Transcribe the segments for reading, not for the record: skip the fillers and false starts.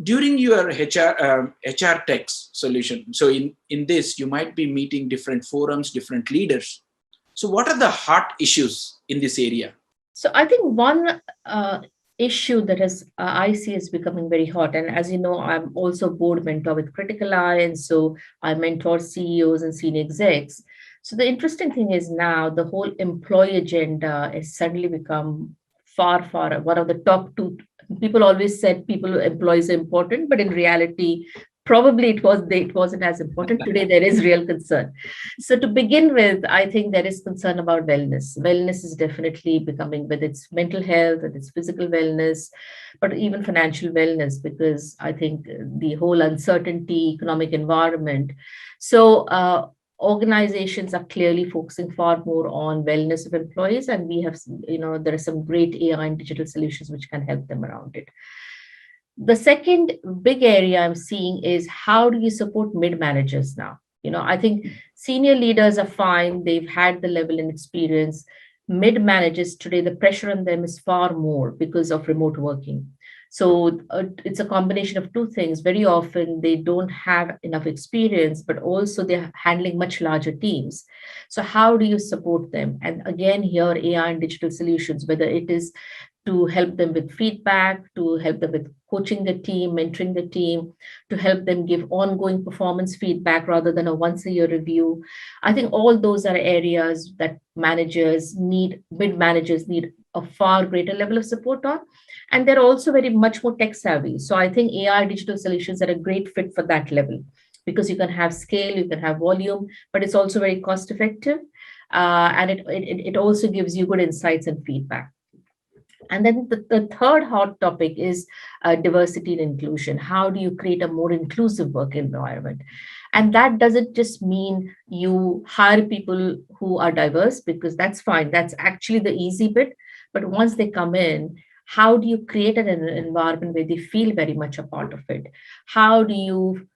during your HR tech solution, so in this, you might be meeting different forums, different leaders. So what are the hot issues in this area? So I think one issue that I see is becoming very hot, and as you know, I'm also board mentor with Critical Eye, and so I mentor CEOs and senior execs. So the interesting thing is now the whole employee agenda has suddenly become far one of the top two. People always said people employees are important, but in reality, probably it wasn't as important. Today there is real concern. So to begin with, I think there is concern about wellness. Wellness is definitely becoming, whether it's mental health, whether it's physical wellness, but even financial wellness, because I think the whole uncertainty, economic environment. So organizations are clearly focusing far more on wellness of employees, and we have, there are some great AI and digital solutions which can help them around it. The second big area I'm seeing is how do you support mid managers now? I think senior leaders are fine, they've had the level and experience. Mid managers today, the pressure on them is far more because of remote working. So it's a combination of two things. Very often they don't have enough experience, but also they're handling much larger teams. So how do you support them? And again, here AI and digital solutions, whether it is to help them with feedback, to help them with coaching the team, mentoring the team, to help them give ongoing performance feedback rather than a once a year review. I think all those are areas that mid managers need a far greater level of support on. And they're also very much more tech savvy. So I think AI digital solutions are a great fit for that level because you can have scale, you can have volume, but it's also very cost effective. And it also gives you good insights and feedback. And then the third hot topic is diversity and inclusion. How do you create a more inclusive work environment? And that doesn't just mean you hire people who are diverse, because that's fine. That's actually the easy bit. But once they come in, how do you create an environment where they feel very much a part of it? How do you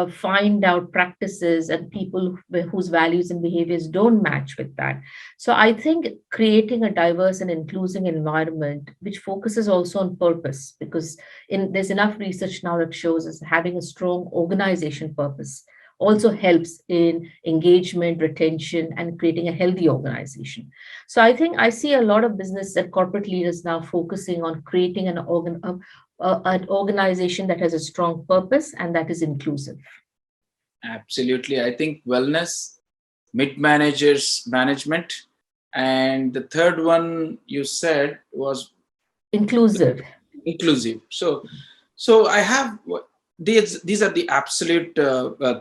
find out practices and people whose values and behaviors don't match with that? So I think creating a diverse and inclusive environment, which focuses also on purpose, because there's enough research now that shows us having a strong organization purpose also helps in engagement, retention, and creating a healthy organization. So I think I see a lot of business and corporate leaders now focusing on creating an organization that has a strong purpose and that is inclusive. Absolutely. I think wellness, mid managers management, and the third one you said was inclusive. So I have these are the absolute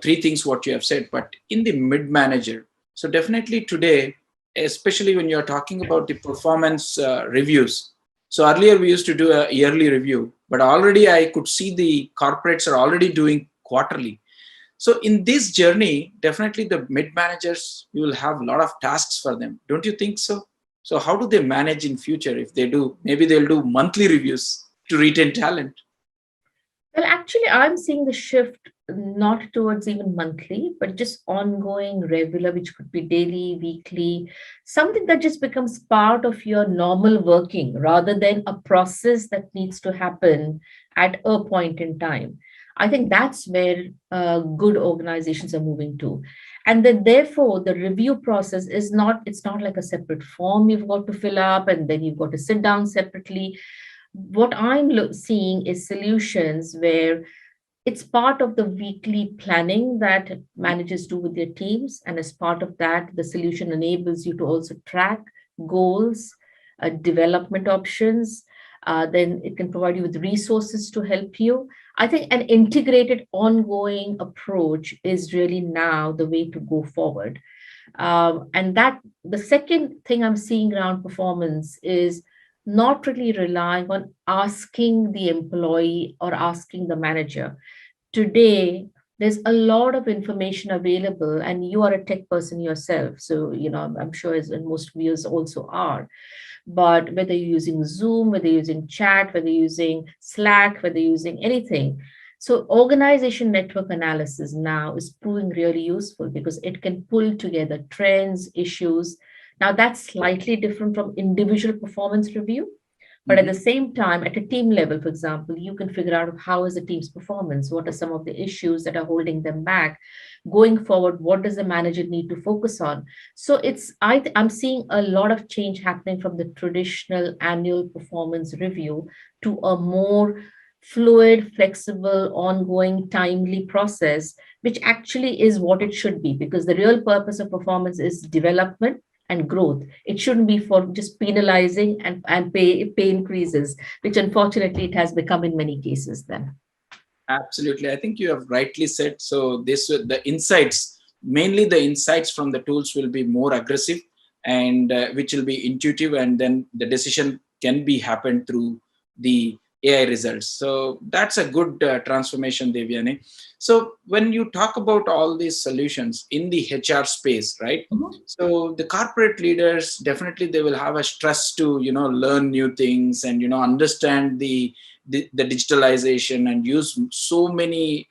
three things what you have said. But in the mid manager, so definitely today, especially when you are talking about the performance reviews. So earlier we used to do a yearly review, but already I could see the corporates are already doing quarterly. So in this journey, definitely the mid managers, you will have a lot of tasks for them. Don't you think so? So how do they manage in future? If they do, maybe they'll do monthly reviews to retain talent. Well, actually, I'm seeing the shift not towards even monthly, but just ongoing, regular, which could be daily, weekly, something that just becomes part of your normal working rather than a process that needs to happen at a point in time. I think that's where good organizations are moving to. And then therefore the review process it's not like a separate form you've got to fill up and then you've got to sit down separately. What I'm seeing is solutions where it's part of the weekly planning that managers do with their teams. And as part of that, the solution enables you to also track goals, development options. Then it can provide you with resources to help you. I think an integrated, ongoing approach is really now the way to go forward. And that the second thing I'm seeing around performance is not really relying on asking the employee or asking the manager. Today, there's a lot of information available, and you are a tech person yourself. So, I'm sure as and most viewers also are. But whether you're using Zoom, whether you're using chat, whether you're using Slack, whether you're using anything. So organization network analysis now is proving really useful because it can pull together trends, issues. Now that's slightly different from individual performance review, But at the Mhm. same time, at a team level, for example, you can figure out how is the team's performance, what are some of the issues that are holding them back. Going forward, what does the manager need to focus on? So I'm seeing a lot of change happening from the traditional annual performance review to a more fluid, flexible, ongoing, timely process, which actually is what it should be, because the real purpose of performance is development and growth. It shouldn't be for just penalizing and pay increases, which unfortunately it has become in many cases then. Absolutely. I think you have rightly said. So the insights, mainly the insights from the tools will be more aggressive and which will be intuitive, and then the decision can be happen through the AI results. So that's a good transformation, Devyani. So when you talk about all these solutions in the HR space, right? Mhm. So the corporate leaders definitely they will have a stress to learn new things and understand the digitalization and use so many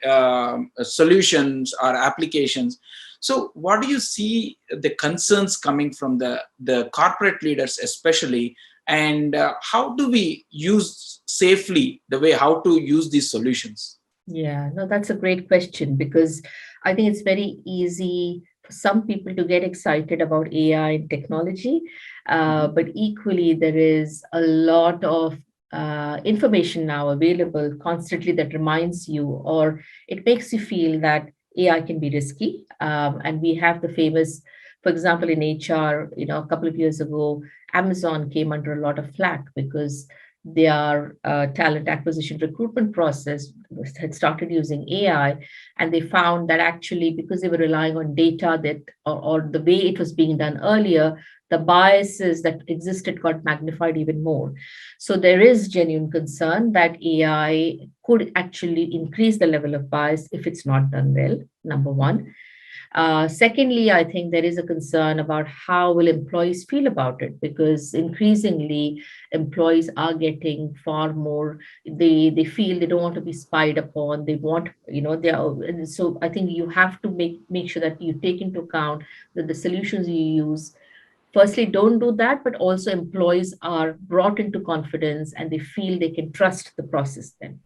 solutions or applications. So what do you see the concerns coming from the corporate leaders especially, and how do we use safely the way how to use these solutions? Yeah, no, that's a great question, because I think it's very easy for some people to get excited about AI and technology, Mhm. but equally, there is a lot of information now available constantly that reminds you, or it makes you feel that AI can be risky. And we have the famous, for example, in HR, a couple of years ago, Amazon came under a lot of flack because their talent acquisition recruitment process had started using AI, and they found that actually because they were relying on data that or the way it was being done earlier, the biases that existed got magnified even more. So there is genuine concern that AI could actually increase the level of bias if it's not done well, number one. Secondly, I think there is a concern about how will employees feel about it, because increasingly employees are getting far more. They feel they don't want to be spied upon. They want they are. And so I think you have to make sure that you take into account that the solutions you use. Firstly, don't do that, but also employees are brought into confidence and they feel they can trust the process then.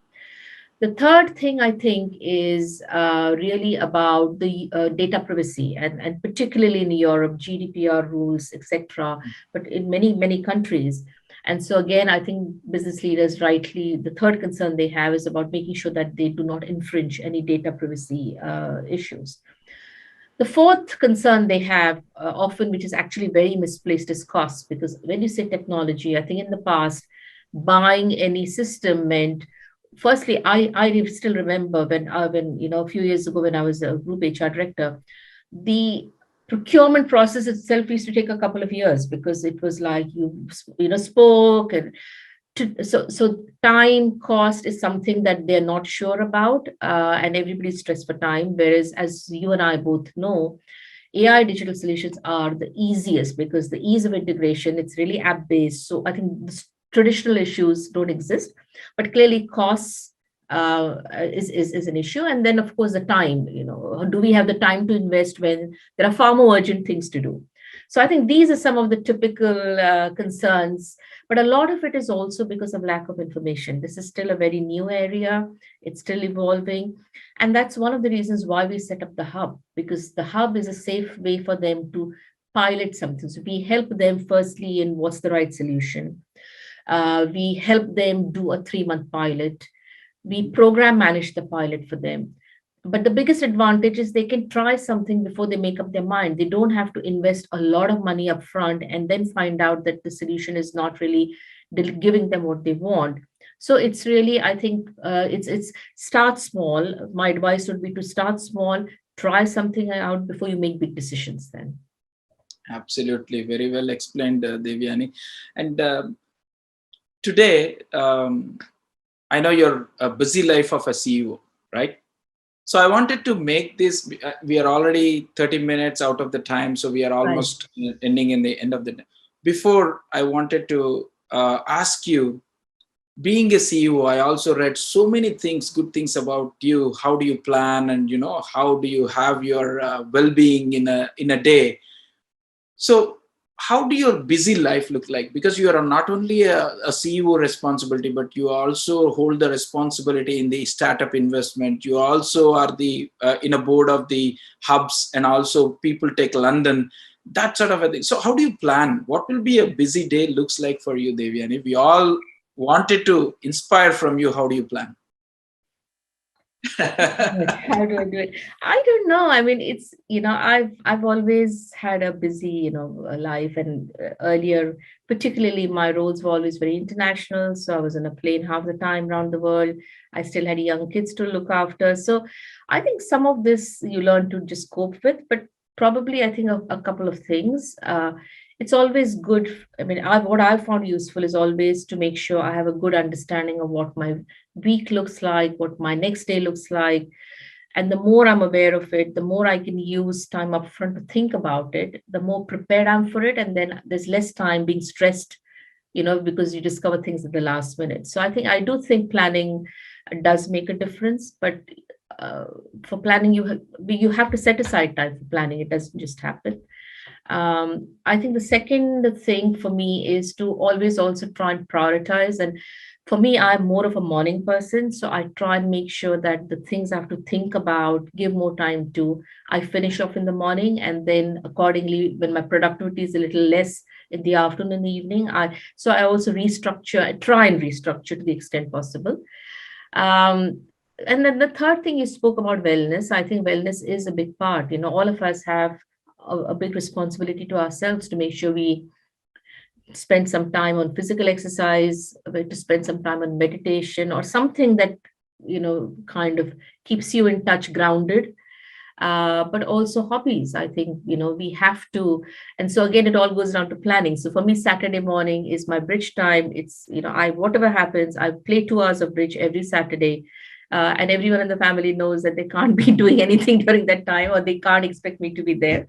The third thing I think is really about the data privacy, and particularly in Europe, GDPR rules, etc., but in many, many countries. And so, again, I think business leaders rightly, the third concern they have is about making sure that they do not infringe any data privacy issues. The fourth concern they have often, which is actually very misplaced, is cost. Because when you say technology, I think in the past, buying any system meant, firstly, I still remember when a few years ago when I was a group HR director, the procurement process itself used to take a couple of years, because it was like you spoke and so time cost is something that they're not sure about, and everybody's stressed for time. Whereas, as you and I both know, AI digital solutions are the easiest because the ease of integration, it's really app based. So I think the traditional issues don't exist, but clearly costs is an issue. And then, of course, the time, do we have the time to invest when there are far more urgent things to do? So I think these are some of the typical concerns, but a lot of it is also because of lack of information. This is still a very new area. It's still evolving. And that's one of the reasons why we set up the hub, because the hub is a safe way for them to pilot something. So we help them firstly in what's the right solution. We help them do a 3-month pilot. We program manage the pilot for them. But the biggest advantage is they can try something before they make up their mind. They don't have to invest a lot of money up front and then find out that the solution is not really giving them what they want. So it's really, I think, it's start small. My advice would be to start small, try something out before you make big decisions. Then. Absolutely, very well explained, Devyani. And today, I know you're a busy life of a CEO, right? So I wanted to make this. We are already 30 minutes out of the time, so we are Right. almost ending in the end of the day. Before I wanted to ask you, being a CEO, I also read so many things, good things about you. How do you plan, and how do you have your well-being in a day? So how do your busy life look like? Because you are not only a CEO responsibility, but you also hold the responsibility in the startup investment. You also are the in a board of the hubs, and also people take London, that sort of a thing. So how do you plan? What will be a busy day looks like for you, Devyani? We all wanted to inspire from you. How do you plan? But how do I do it? I don't know. I mean, it's, I've always had a busy, life, and earlier, particularly, my roles were always very international. So I was on a plane half the time around the world. I still had young kids to look after. So I think some of this you learn to just cope with, but probably I think a couple of things. It's always good. I mean, what I've found useful is always to make sure I have a good understanding of what my week looks like, what my next day looks like. And the more I'm aware of it, the more I can use time up front to think about it, the more prepared I'm for it. And then there's less time being stressed, because you discover things at the last minute. So I do think planning does make a difference, but uh, for planning, you have to set aside time for planning. It doesn't just happen. I think the second thing for me is to always also try and prioritize. And for me, I'm more of a morning person. So I try and make sure that the things I have to think about, give more time to, I finish off in the morning. And then accordingly, when my productivity is a little less in the afternoon and the evening, I also I try and restructure to the extent possible. Um, and then the third thing, you spoke about wellness. I think wellness is a big part. All of us have a big responsibility to ourselves to make sure we spend some time on physical exercise, to spend some time on meditation or something that, kind of keeps you in touch, grounded. But also hobbies. I think, we have to. And so again, it all goes down to planning. So for me, Saturday morning is my bridge time. It's, whatever happens, I play 2 hours of bridge every Saturday. And everyone in the family knows that they can't be doing anything during that time, or they can't expect me to be there.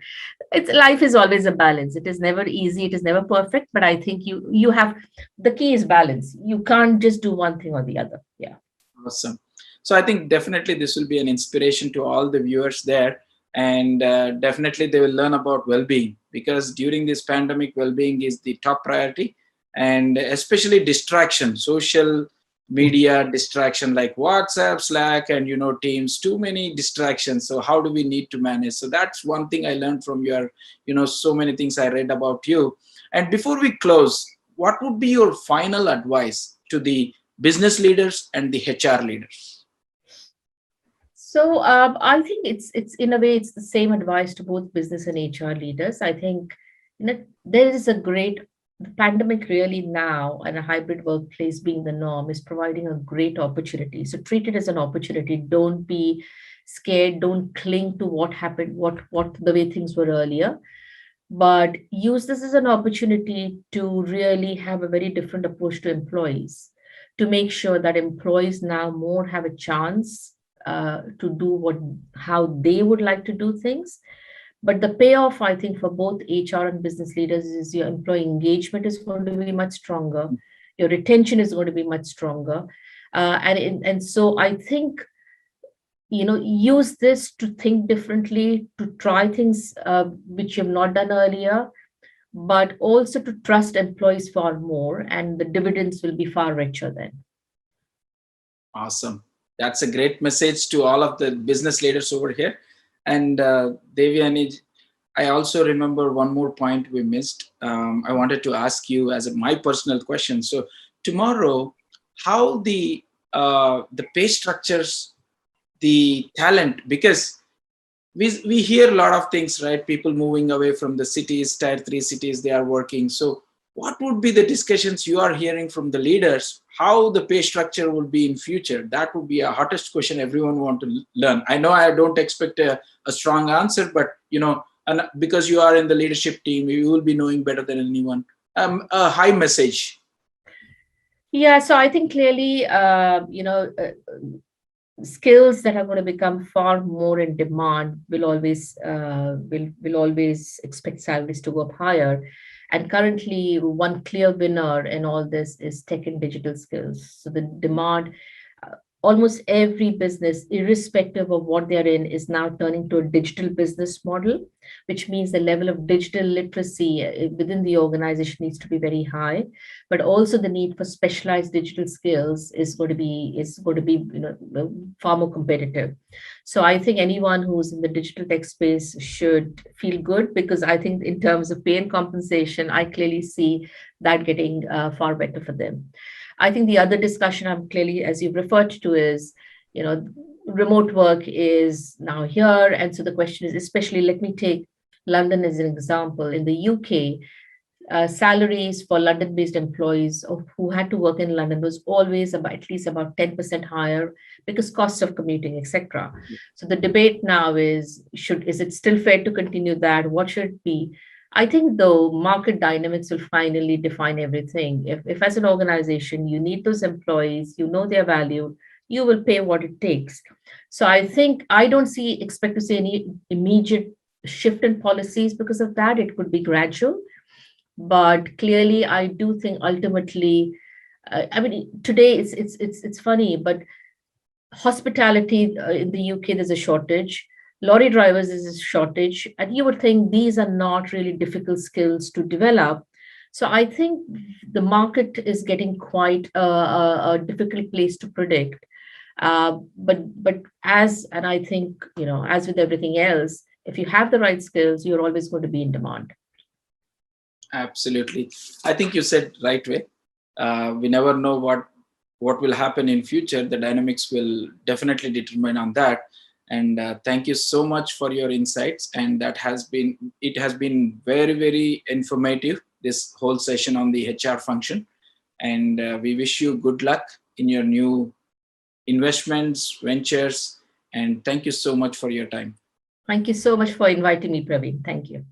It's Life is always a balance. It is never easy, it is never perfect, but I think you have, the key is balance. You can't just do one thing or the other. Yeah. Awesome. So I think definitely this will be an inspiration to all the viewers there, and definitely they will learn about well-being, because during this pandemic, well-being is the top priority, and especially distraction, social media distraction like WhatsApp, Slack, and Teams. Too many distractions. So how do we need to manage? So that's one thing I learned from your, so many things I read about you. And before we close, what would be your final advice to the business leaders and the HR leaders? So I think it's in a way it's the same advice to both business and HR leaders. I think, there is a great, the pandemic really now, and a hybrid workplace being the norm, is providing a great opportunity. So treat it as an opportunity. Don't be scared. Don't cling to what happened, what the way things were earlier, but use this as an opportunity to really have a very different approach to employees, to make sure that employees now more have a chance to do how they would like to do things. But the payoff, I think, for both HR and business leaders is your employee engagement is going to be much stronger, your retention is going to be much stronger, and so I think, use this to think differently, to try things which you have not done earlier, but also to trust employees far more, and the dividends will be far richer then. Awesome. That's a great message to all of the business leaders over here. And Devyani, I also remember one more point we missed. I wanted to ask you as my personal question. So tomorrow, how the pay structures, the talent, because we hear a lot of things, right? People moving away from the cities, tier 3 cities, they are working. So what would be the discussions you are hearing from the leaders, how the pay structure will be in future? That would be a hottest question everyone want to learn. I know I don't expect a strong answer, but and because you are in the leadership team, you will be knowing better than anyone. A high message. Yeah, so I think clearly, skills that are going to become far more in demand will always expect salaries to go up higher. And currently, one clear winner in all this is tech and digital skills. So the demand, almost every business, irrespective of what they're in, is now turning to a digital business model, which means the level of digital literacy within the organization needs to be very high. But also the need for specialized digital skills is going to be far more competitive. So I think anyone who's in the digital tech space should feel good, because I think in terms of pay and compensation, I clearly see that getting far better for them. I think the other discussion I'm clearly, as you've referred to, is, you know, remote work is now here. And so the question is, especially let me take London as an example. In the UK, salaries for London-based employees who had to work in London was always about at least about 10% higher, because cost of commuting, etc. So the debate now is it still fair to continue that? What should it be? I think the market dynamics will finally define everything. If as an organization you need those employees, you know they're valued, you will pay what it takes. So I think I don't expect to see any immediate shift in policies because of that. It could be gradual, but clearly I do think ultimately, I mean, today it's funny, but hospitality in the UK, there's a shortage. Lorry drivers is a shortage, and you would think these are not really difficult skills to develop. So I think the market is getting quite a difficult place to predict. But and I think, as with everything else, if you have the right skills, you're always going to be in demand. Absolutely. I think you said right way. We never know what will happen in future. The dynamics will definitely determine on that. And thank you so much for your insights. And it has been very, very informative, this whole session on the HR function. And we wish you good luck in your new investments, ventures. And thank you so much for your time. Thank you so much for inviting me, Praveen. Thank you.